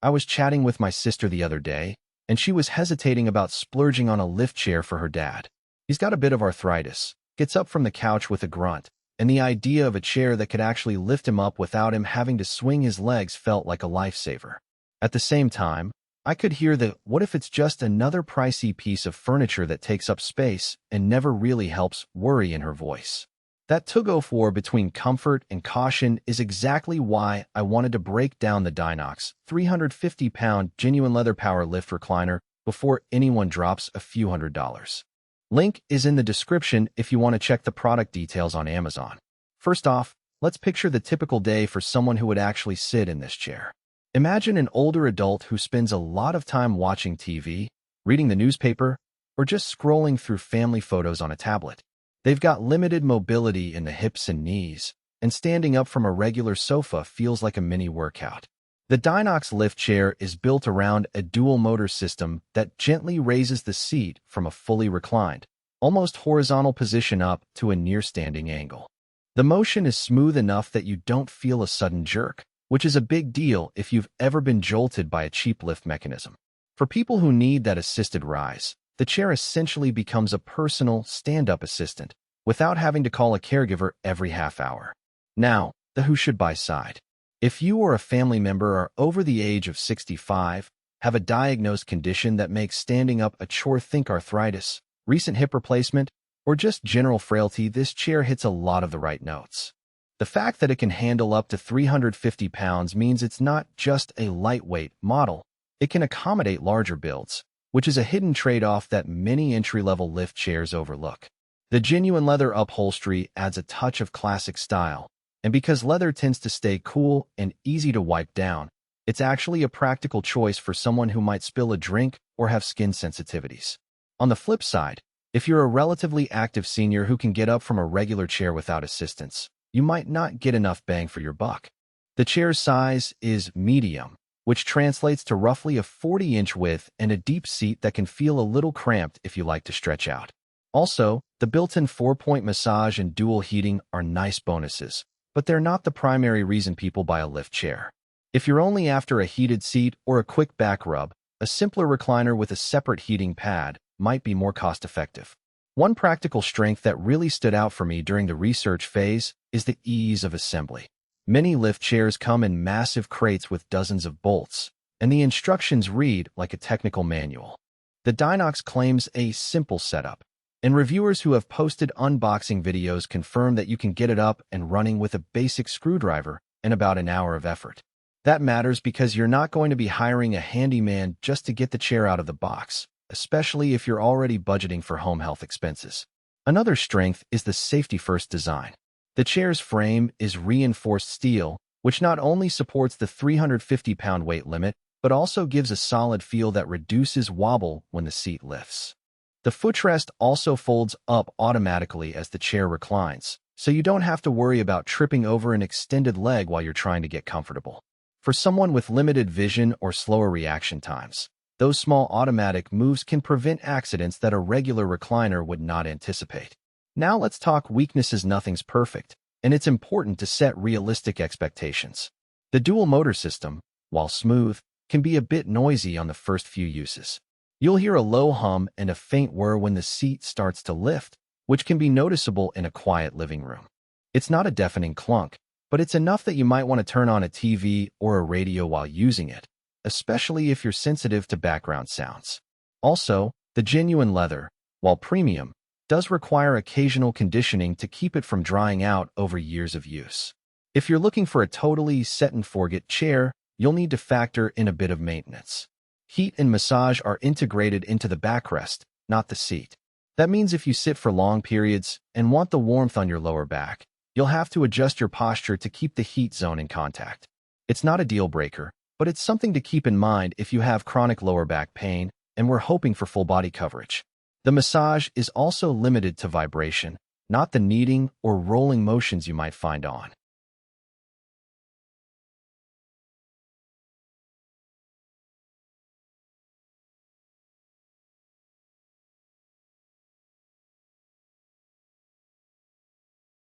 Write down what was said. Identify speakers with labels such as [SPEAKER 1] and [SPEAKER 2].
[SPEAKER 1] I was chatting with my sister the other day, and she was hesitating about splurging on a lift chair for her dad. He's got a bit of arthritis, gets up from the couch with a grunt, and the idea of a chair that could actually lift him up without him having to swing his legs felt like a lifesaver. At the same time, I could hear the "what if it's just another pricey piece of furniture that takes up space and never really helps" worry in her voice. That tug-of-war between comfort and caution is exactly why I wanted to break down the DYNOX 350-pound genuine leather power lift recliner before anyone drops a few $100s. Link is in the description if you want to check the product details on Amazon. First off, let's picture the typical day for someone who would actually sit in this chair. Imagine an older adult who spends a lot of time watching TV, reading the newspaper, or just scrolling through family photos on a tablet. They've got limited mobility in the hips and knees, and standing up from a regular sofa feels like a mini workout. The DYNOX lift chair is built around a dual-motor system that gently raises the seat from a fully reclined, almost horizontal position up to a near-standing angle. The motion is smooth enough that you don't feel a sudden jerk, which is a big deal if you've ever been jolted by a cheap lift mechanism. For people who need that assisted rise, the chair essentially becomes a personal stand-up assistant without having to call a caregiver every half hour. Now, the who should buy side. If you or a family member are over the age of 65, have a diagnosed condition that makes standing up a chore, think arthritis, recent hip replacement, or just general frailty, this chair hits a lot of the right notes. The fact that it can handle up to 350 pounds means it's not just a lightweight model. It can accommodate larger builds, which is a hidden trade-off that many entry-level lift chairs overlook. The genuine leather upholstery adds a touch of classic style, and because leather tends to stay cool and easy to wipe down, it's actually a practical choice for someone who might spill a drink or have skin sensitivities. On the flip side, if you're a relatively active senior who can get up from a regular chair without assistance, you might not get enough bang for your buck. The chair's size is medium, which translates to roughly a 40-inch width and a deep seat that can feel a little cramped if you like to stretch out. Also, the built-in 4-point massage and dual heating are nice bonuses, but they're not the primary reason people buy a lift chair. If you're only after a heated seat or a quick back rub, a simpler recliner with a separate heating pad might be more cost-effective. One practical strength that really stood out for me during the research phase is the ease of assembly. Many lift chairs come in massive crates with dozens of bolts, and the instructions read like a technical manual. The DYNOX claims a simple setup, and reviewers who have posted unboxing videos confirm that you can get it up and running with a basic screwdriver in about an hour of effort. That matters because you're not going to be hiring a handyman just to get the chair out of the box, especially if you're already budgeting for home health expenses. Another strength is the safety-first design. The chair's frame is reinforced steel, which not only supports the 350-pound weight limit, but also gives a solid feel that reduces wobble when the seat lifts. The footrest also folds up automatically as the chair reclines, so you don't have to worry about tripping over an extended leg while you're trying to get comfortable. For someone with limited vision or slower reaction times, those small automatic moves can prevent accidents that a regular recliner would not anticipate. Now let's talk weaknesses. Nothing's perfect, and it's important to set realistic expectations. The dual motor system, while smooth, can be a bit noisy on the first few uses. You'll hear a low hum and a faint whir when the seat starts to lift, which can be noticeable in a quiet living room. It's not a deafening clunk, but it's enough that you might want to turn on a TV or a radio while using it, especially if you're sensitive to background sounds. Also, the genuine leather, while premium, does require occasional conditioning to keep it from drying out over years of use. If you're looking for a totally set-and-forget chair, you'll need to factor in a bit of maintenance. Heat and massage are integrated into the backrest, not the seat. That means if you sit for long periods and want the warmth on your lower back, you'll have to adjust your posture to keep the heat zone in contact. It's not a deal breaker, but it's something to keep in mind if you have chronic lower back pain and we're hoping for full body coverage. The massage is also limited to vibration, not the kneading or rolling motions you might find on